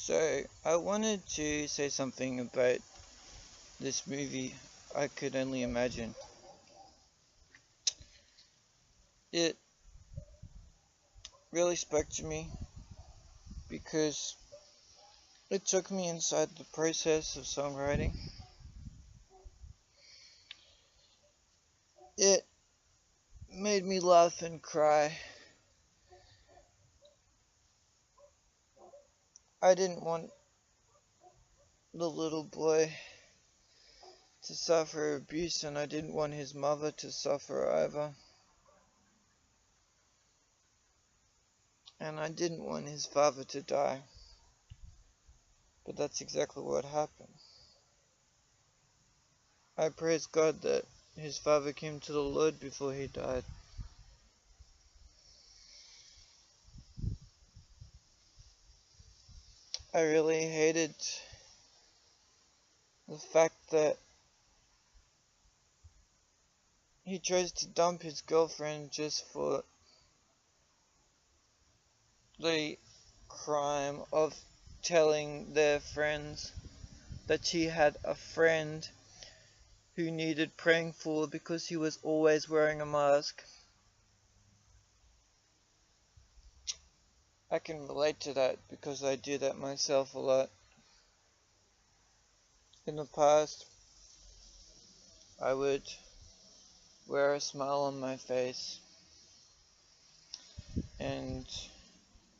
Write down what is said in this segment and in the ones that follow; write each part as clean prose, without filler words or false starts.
So, I wanted to say something about this movie, I Could Only Imagine. It really spoke to me because it took me inside the process of songwriting. It made me laugh and cry. I didn't want the little boy to suffer abuse, and I didn't want his mother to suffer either. And I didn't want his father to die. But that's exactly what happened. I praise God that his father came to the Lord before he died. I really hated the fact that he chose to dump his girlfriend just for the crime of telling their friends that she had a friend who needed praying for because he was always wearing a mask. I can relate to that because I do that myself a lot. In the past, I would wear a smile on my face and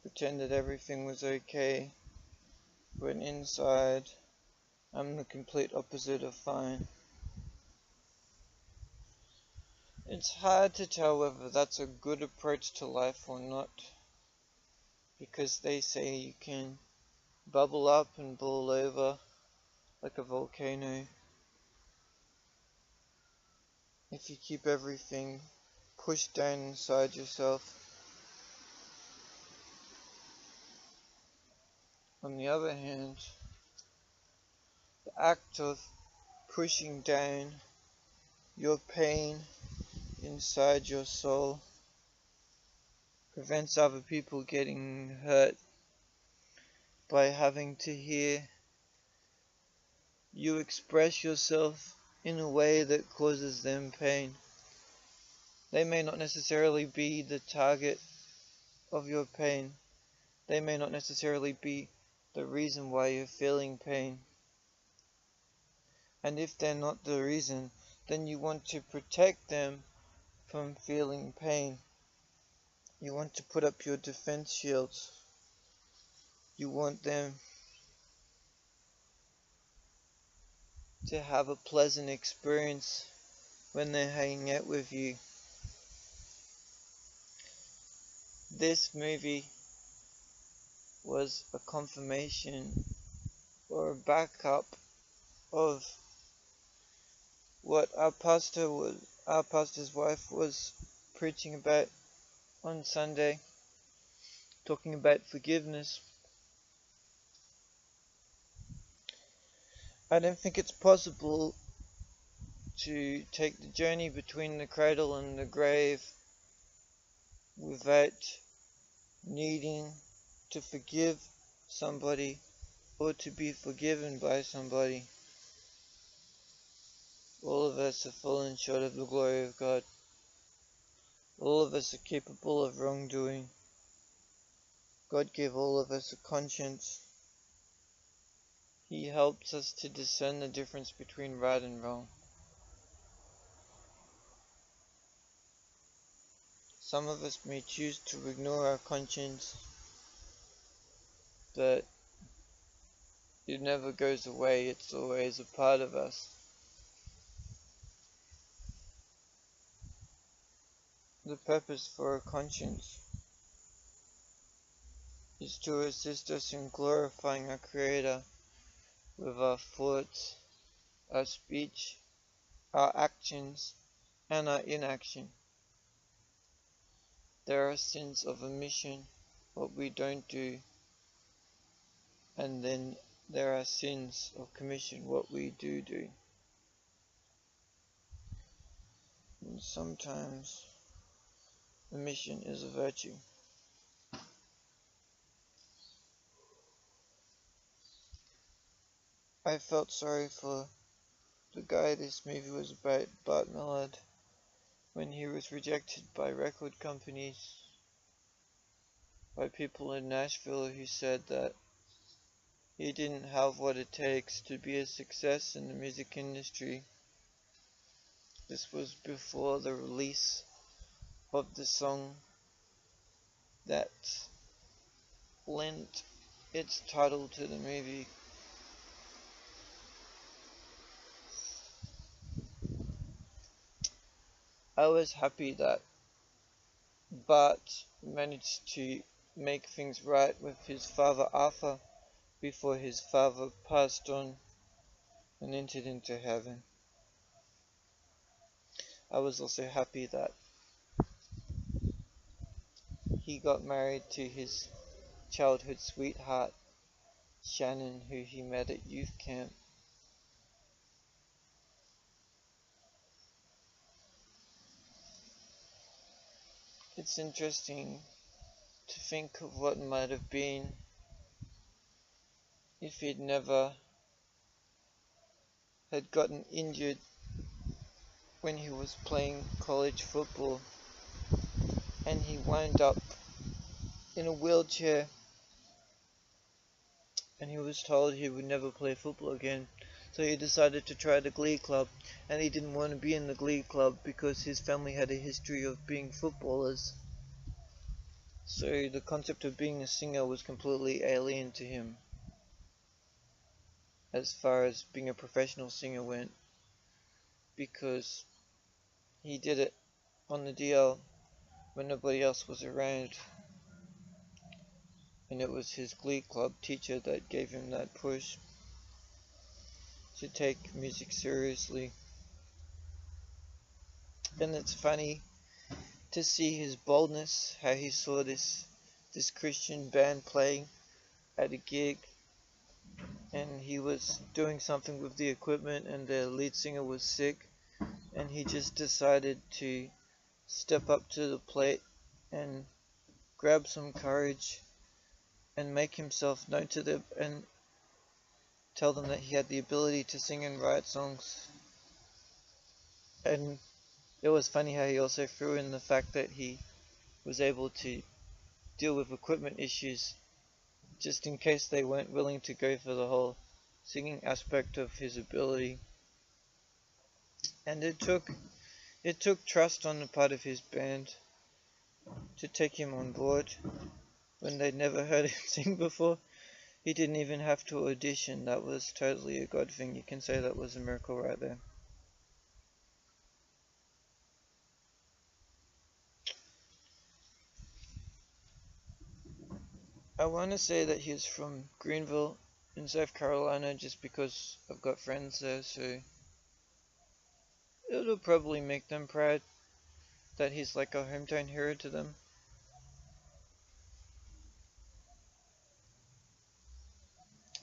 pretend that everything was okay, when inside I'm the complete opposite of fine. It's hard to tell whether that's a good approach to life or not, because they say you can bubble up and boil over like a volcano if you keep everything pushed down inside yourself. On the other hand, the act of pushing down your pain inside your soul prevents other people getting hurt by having to hear you express yourself in a way that causes them pain. They may not necessarily be the target of your pain. They may not necessarily be the reason why you're feeling pain. And if they're not the reason, then you want to protect them from feeling pain. You want to put up your defense shields. You want them to have a pleasant experience when they're hanging out with you. This movie was a confirmation or a backup of what our pastor's wife was preaching about on Sunday, talking about forgiveness. I don't think it's possible to take the journey between the cradle and the grave without needing to forgive somebody or to be forgiven by somebody. All of us have fallen short of the glory of God. All of us are capable of wrongdoing. God gave all of us a conscience. He helps us to discern the difference between right and wrong. Some of us may choose to ignore our conscience, but it never goes away. It's always a part of us. The purpose for a conscience is to assist us in glorifying our Creator with our thoughts, our speech, our actions, and our inaction. There are sins of omission, what we don't do, and then there are sins of commission, what we do. And sometimes omission is a virtue. I felt sorry for the guy this movie was about, Bart Millard, when he was rejected by record companies, by people in Nashville who said that he didn't have what it takes to be a success in the music industry. This was before the release of the song that lent its title to the movie. I was happy that Bart managed to make things right with his father Arthur before his father passed on and entered into heaven. I was also happy that he got married to his childhood sweetheart, Shannon, who he met at youth camp. It's interesting to think of what might have been if he'd never had gotten injured when he was playing college football and he wound up in a wheelchair and he was told he would never play football again. So he decided to try the Glee Club, and he didn't want to be in the Glee Club because his family had a history of being footballers. So the concept of being a singer was completely alien to him as far as being a professional singer went, because he did it on the DL when nobody else was around, and it was his Glee Club teacher that gave him that push to take music seriously. And it's funny to see his boldness, how he saw this Christian band playing at a gig, and he was doing something with the equipment and the lead singer was sick, and he just decided to step up to the plate and grab some courage and make himself known to them and tell them that he had the ability to sing and write songs. And it was funny how he also threw in the fact that he was able to deal with equipment issues just in case they weren't willing to go for the whole singing aspect of his ability. And it took trust on the part of his band to take him on board when they'd never heard him sing before. He didn't even have to audition. That was totally a God thing. You can say that was a miracle right there. I want to say that he's from Greenville in South Carolina just because I've got friends there, so it'll probably make them proud that he's like a hometown hero to them.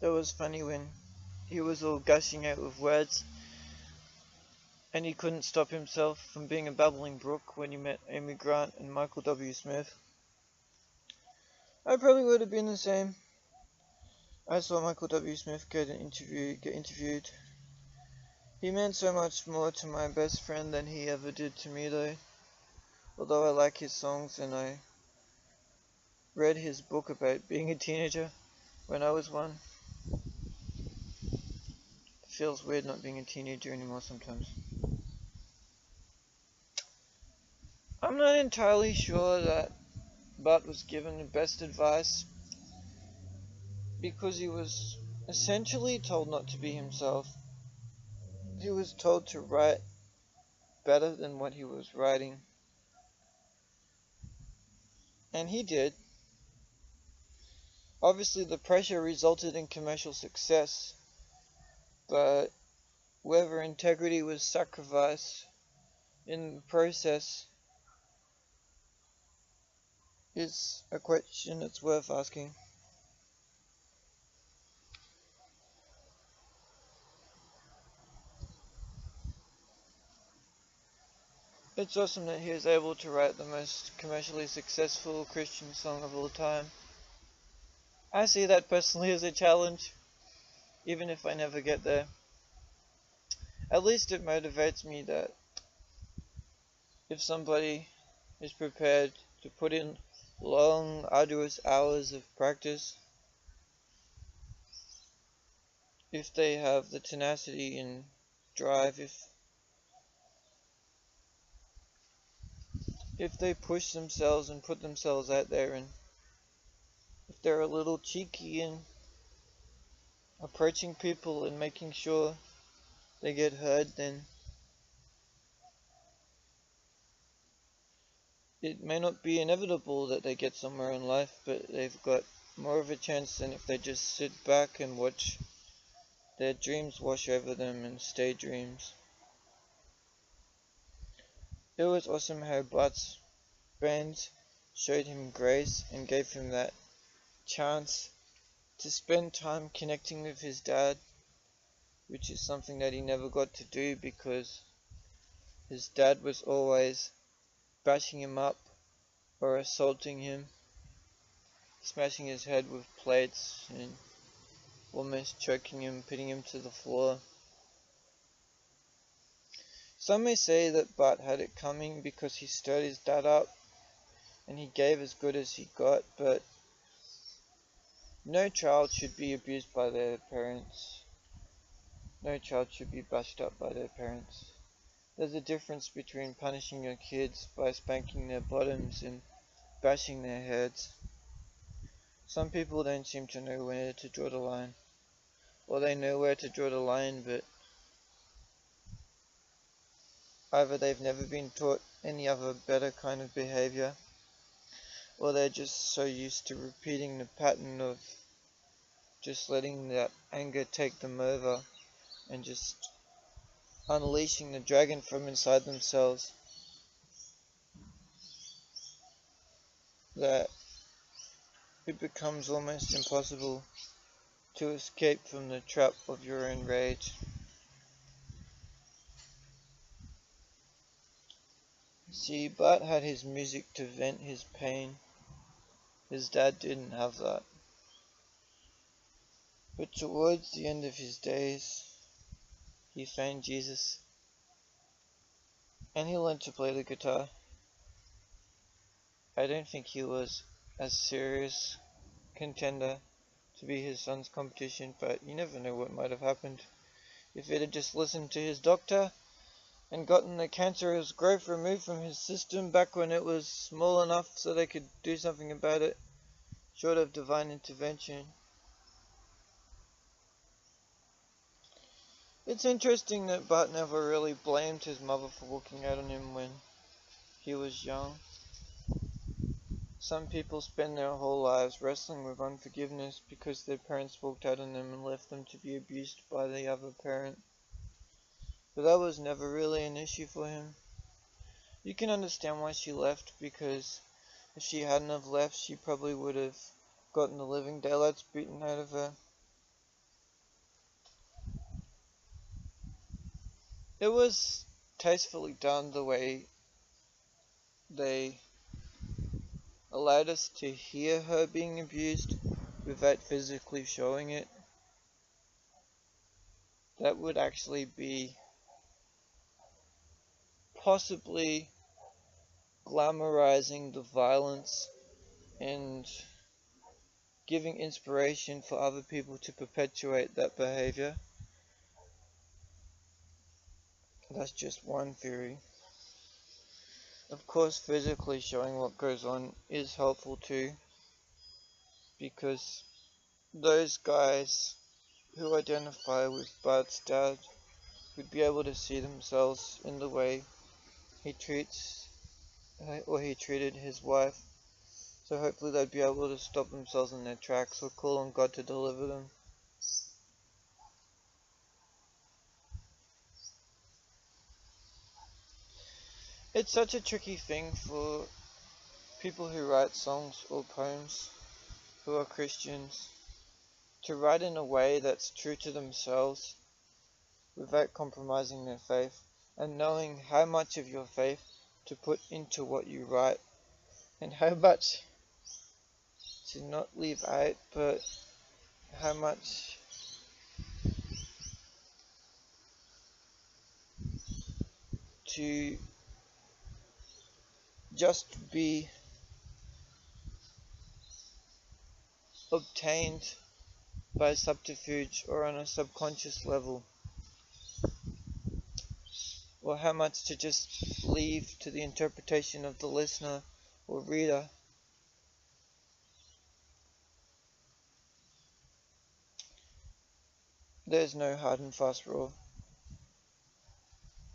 It was funny when he was all gushing out with words and he couldn't stop himself from being a babbling brook when he met Amy Grant and Michael W. Smith. I probably would have been the same. I saw Michael W. Smith get interviewed. He meant so much more to my best friend than he ever did to me though. Although I like his songs and I read his book about being a teenager when I was one. It feels weird not being a teenager anymore sometimes. I'm not entirely sure that Bart was given the best advice because he was essentially told not to be himself. He was told to write better than what he was writing. And he did. Obviously the pressure resulted in commercial success, but whether integrity was sacrificed in the process is a question that's worth asking. It's awesome that he was able to write the most commercially successful Christian song of all time. I see that personally as a challenge. even if I never get there. At least it motivates me that if somebody is prepared to put in long, arduous hours of practice, if they have the tenacity and drive, if they push themselves and put themselves out there, and if they're a little cheeky in approaching people and making sure they get heard, then it may not be inevitable that they get somewhere in life, but they've got more of a chance than if they just sit back and watch their dreams wash over them and stay dreams. It was awesome how Bart's friends showed him grace and gave him that chance to spend time connecting with his dad, which is something that he never got to do because his dad was always bashing him up or assaulting him, smashing his head with plates and almost choking him, putting him to the floor. Some may say that Bart had it coming because he stirred his dad up and he gave as good as he got, but no child should be abused by their parents. No child should be bashed up by their parents. There's a difference between punishing your kids by spanking their bottoms and bashing their heads. Some people don't seem to know where to draw the line. Or they know where to draw the line, but either they've never been taught any other better kind of behavior, or they're just so used to repeating the pattern of just letting that anger take them over and just unleashing the dragon from inside themselves, that it becomes almost impossible to escape from the trap of your own rage. See, Bart had his music to vent his pain. His dad didn't have that. But towards the end of his days, he found Jesus, and he learned to play the guitar. I don't think he was a serious contender to be his son's competition, but you never know what might have happened. If it had just listened to his doctor and gotten the cancerous growth removed from his system back when it was small enough so they could do something about it, short of divine intervention. It's interesting that Bart never really blamed his mother for walking out on him when he was young. Some people spend their whole lives wrestling with unforgiveness because their parents walked out on them and left them to be abused by the other parent. But that was never really an issue for him. You can understand why she left, because if she hadn't have left, she probably would have gotten the living daylights beaten out of her. It was tastefully done the way they allowed us to hear her being abused without physically showing it. That would actually be possibly glamorizing the violence and giving inspiration for other people to perpetuate that behavior. That's just one theory. Of course, physically showing what goes on is helpful too, because those guys who identify with Bart's dad would be able to see themselves in the way he treats or he treated his wife. So hopefully they'd be able to stop themselves in their tracks or call on God to deliver them. It's such a tricky thing for people who write songs or poems who are Christians to write in a way that's true to themselves without compromising their faith, and knowing how much of your faith to put into what you write and how much to not leave out, but how much to just be obtained by subterfuge or on a subconscious level, or how much to just leave to the interpretation of the listener or reader. There's no hard and fast rule.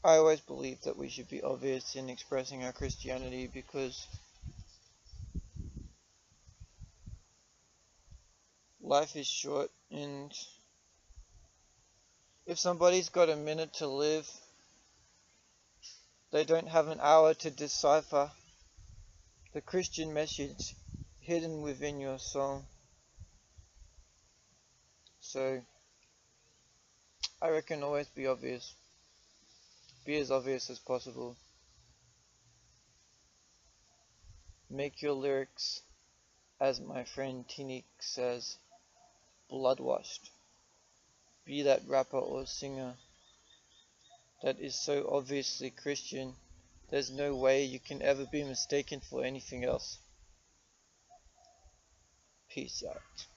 I always believe that we should be obvious in expressing our Christianity, because life is short, and if somebody's got a minute to live, they don't have an hour to decipher the Christian message hidden within your soul. So, I reckon always be obvious. Be as obvious as possible. Make your lyrics, as my friend Tinik says, blood-washed. Be that rapper or singer that is so obviously Christian, there's no way you can ever be mistaken for anything else. Peace out.